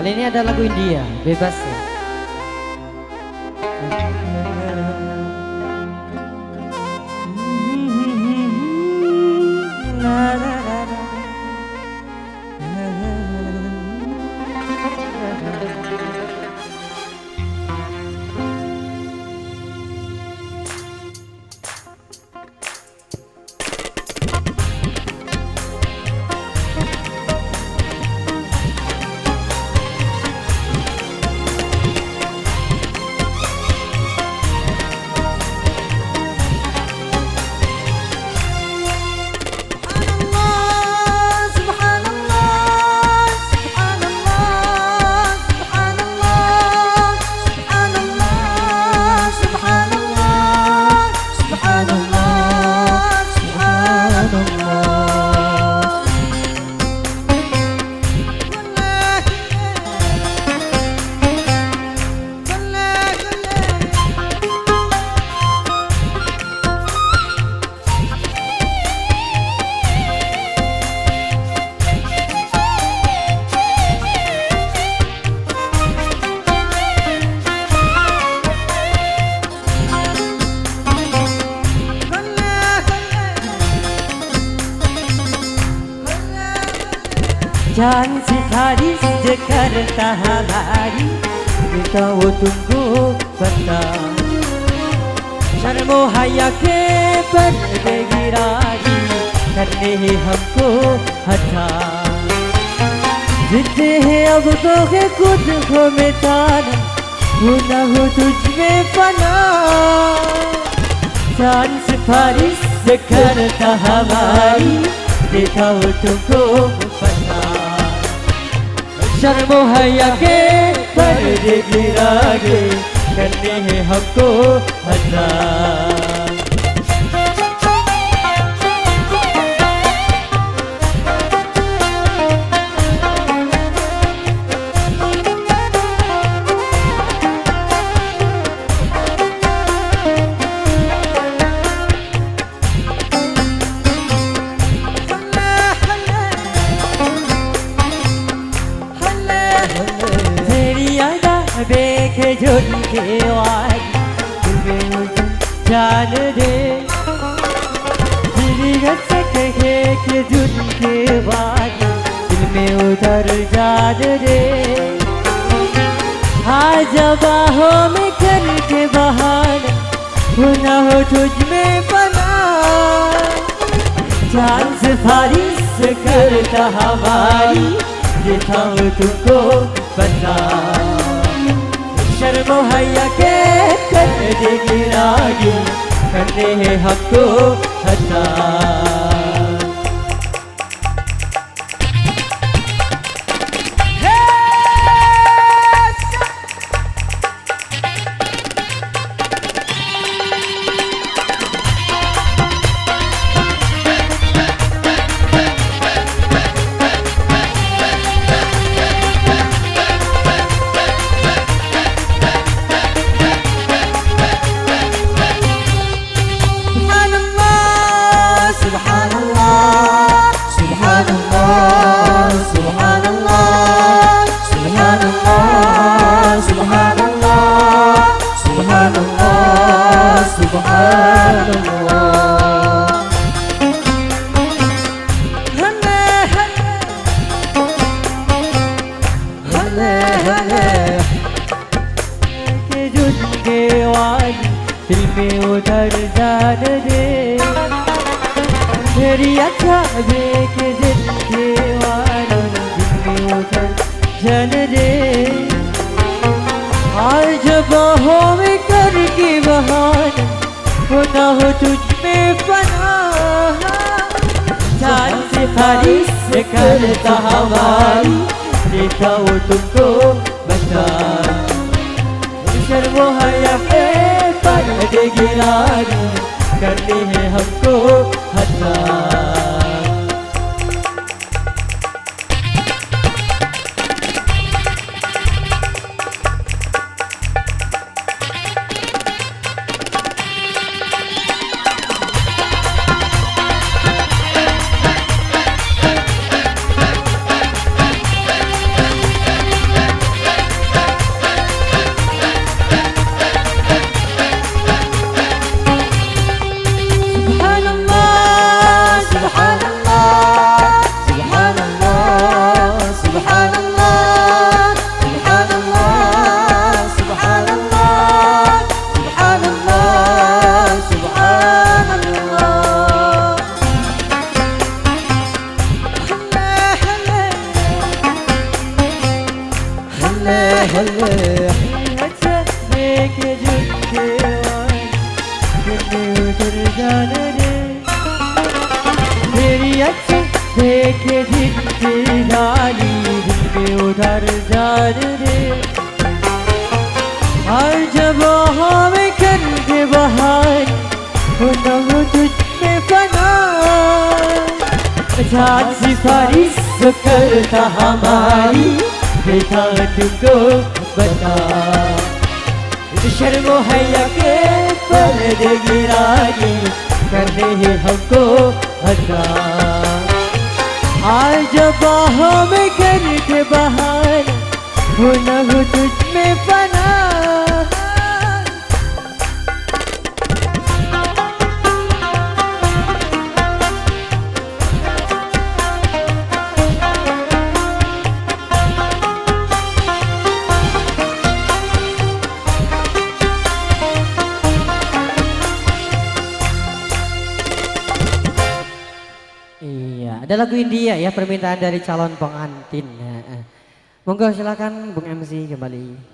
Kali ini ada lagu India, bebas ya. जान सिफारिश जे करता हमारी बेटा वो तुमको पता शर्मो हया के पर्दे गिरागी करने ही हमको हटा जिद्दे है अब तो है खुद को मिटाना हो ना हो तुझ में पना जान सिफारिश जे करता हमारी बेटा वो तुमको पता शर्मो हया के पर्दे गिरागे करने हैं हमको हटा देखे झुनके वाली तुम्हें जान दे कहे कि झुनके वाली दिल में उधर जान दे आज बाहों में करके बहाना हो ना हो तुझ में बना जान सिफारिश करता हमारी ये था तुमको बता शर्मो हया के पर्दे गिरागी करने हैं हमको हटा दिल में उधर जान दे तेरी अच्छा देख जिनके वालों दिल में उधर जान दे आज बाहों में करके बहाना हो ना हो तुझ में पना जान सिफारिश करता हमारी देखा वो तुमको बता शर्मो हया पे पर्दे गिरागी करनी है हमको हटा हंस देखे झूठे वार कितने उतर जाने दे मेरी अच्छी देखे झूठे डाली दिल में उधर जाने दे और जब हमें करके बाहर हो न हो तुझ में फना जान सिफारिश करता हमारी देखा तुमको बता शर्मो हैया के पर्दे गिराए करने ही हमको हटा आज जब हमें करके बाहर हो न हो तुझ में फना Iya, ada lagu India ya permintaan dari calon pengantin. Monggo silakan Bung MC kembali.